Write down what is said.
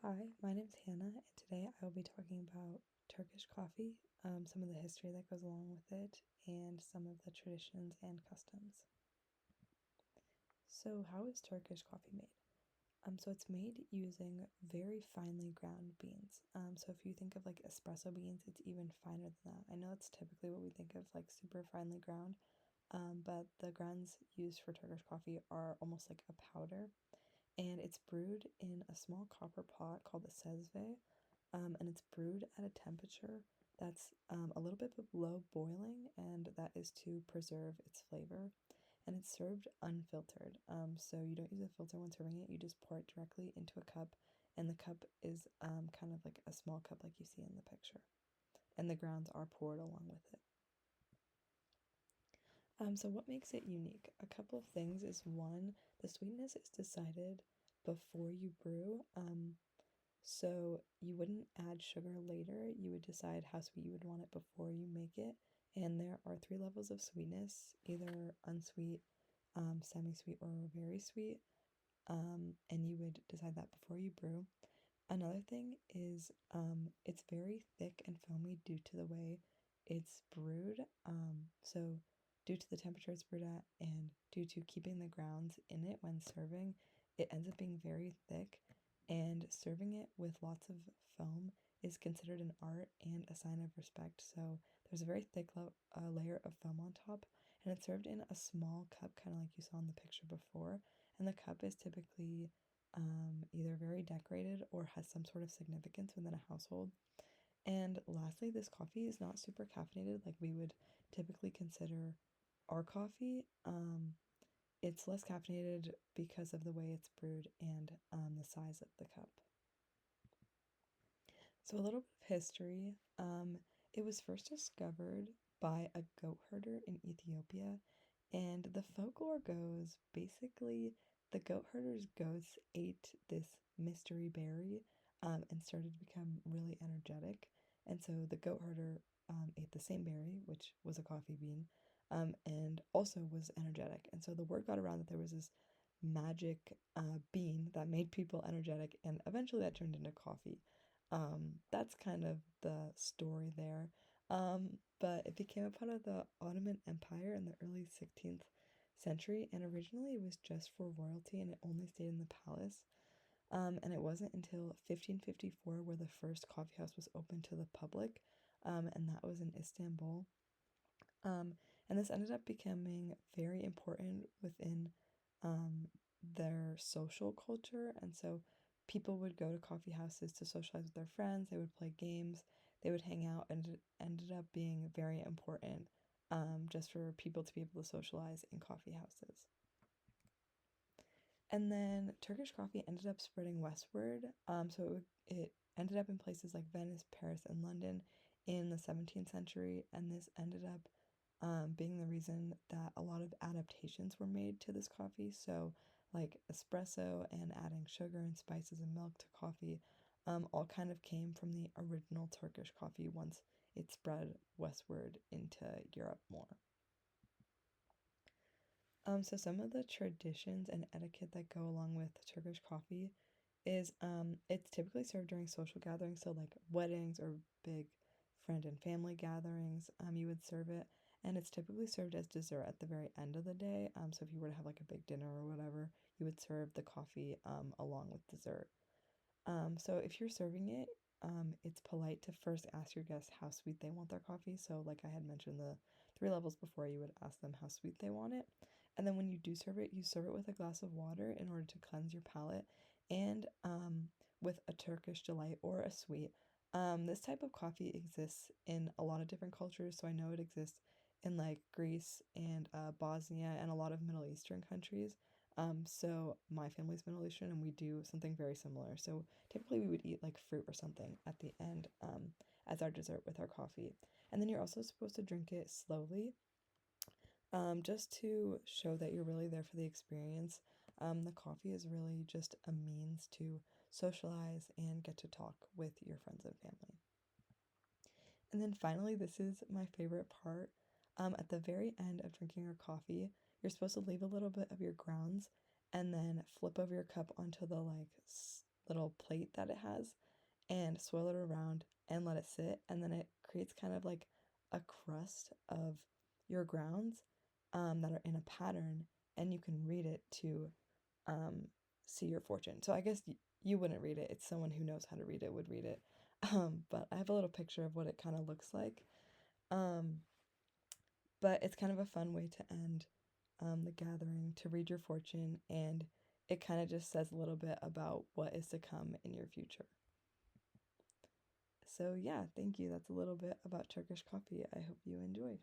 Hi, my name's Hannah, and today I will be talking about Turkish coffee, some of the history that goes along with it, and some of the traditions and customs. So, how is Turkish coffee made? So it's made using very finely ground beans. So if you think of like espresso beans, it's even finer than that. I know it's typically what we think of like super finely ground, but the grounds used for Turkish coffee are almost like a powder, and it's brewed in a small copper pot called a sezve, and it's brewed at a temperature that's a little bit below boiling, and that is to preserve its flavor. And it's served unfiltered, so you don't use a filter when serving it. You just pour it directly into a cup, and the cup is kind of like a small cup, like you see in the picture, and the grounds are poured along with it. So what makes it unique? A couple of things is one, the sweetness is decided before you brew. So you wouldn't add sugar later. You would decide how sweet you would want it before you make it. And there are three levels of sweetness, either unsweet, semi-sweet, or very sweet. And you would decide that before you brew. Another thing is it's very thick and foamy due to the way it's brewed. So due to the temperature it's brewed at and due to keeping the grounds in it when serving, it ends up being very thick, and serving it with lots of foam is considered an art and a sign of respect. So there's a very thick layer of foam on top, and it's served in a small cup, kind of like you saw in the picture before. And the cup is typically either very decorated or has some sort of significance within a household. And lastly, this coffee is not super caffeinated like we would typically consider our coffee. It's less caffeinated because of the way it's brewed and the size of the cup. So, a little bit of history. It was first discovered by a goat herder in Ethiopia, and the folklore goes basically the goat herder's goats ate this mystery berry and started to become really energetic. And so the goat herder ate the same berry, which was a coffee bean, and also was energetic. And so the word got around that there was this magic bean that made people energetic, and eventually that turned into coffee. That's kind of the story there. But it became a part of the Ottoman Empire in the early 16th century, and originally it was just for royalty and it only stayed in the palace. And it wasn't until 1554 where the first coffee house was open to the public, and that was in Istanbul. And this ended up becoming very important within their social culture. And so people would go to coffee houses to socialize with their friends, they would play games, they would hang out, and it ended up being very important just for people to be able to socialize in coffee houses. And then Turkish coffee ended up spreading westward. So it ended up in places like Venice, Paris, and London in the 17th century. And this ended up being the reason that a lot of adaptations were made to this coffee. So, like espresso and adding sugar and spices and milk to coffee, all kind of came from the original Turkish coffee once it spread westward into Europe more. So some of the traditions and etiquette that go along with Turkish coffee is it's typically served during social gatherings, so like weddings or big friend and family gatherings, you would serve it, and it's typically served as dessert at the very end of the day. So if you were to have like a big dinner or whatever, you would serve the coffee along with dessert. So if you're serving it, it's polite to first ask your guests how sweet they want their coffee. So, like I had mentioned, the three levels before, you would ask them how sweet they want it. And then when you do serve it, you serve it with a glass of water in order to cleanse your palate, and with a Turkish delight or a sweet. This type of coffee exists in a lot of different cultures. So I know it exists in like Greece and Bosnia and a lot of Middle Eastern countries. So my family's Middle Eastern and we do something very similar. So typically we would eat like fruit or something at the end as our dessert with our coffee. And then you're also supposed to drink it slowly, just to show that you're really there for the experience. The coffee is really just a means to socialize and get to talk with your friends and family. And then finally, this is my favorite part. At the very end of drinking your coffee, you're supposed to leave a little bit of your grounds and then flip over your cup onto the like little plate that it has and swirl it around and let it sit, and then it creates kind of like a crust of your grounds that are in a pattern, and you can read it to um, see your fortune. So I guess you wouldn't read it. It's someone who knows how to read it would read it. But I have a little picture of what it kind of looks like. Um, but it's kind of a fun way to end the gathering, to read your fortune, and it kind of just says a little bit about what is to come in your future. So, yeah, thank you. That's a little bit about Turkish coffee. I hope you enjoyed.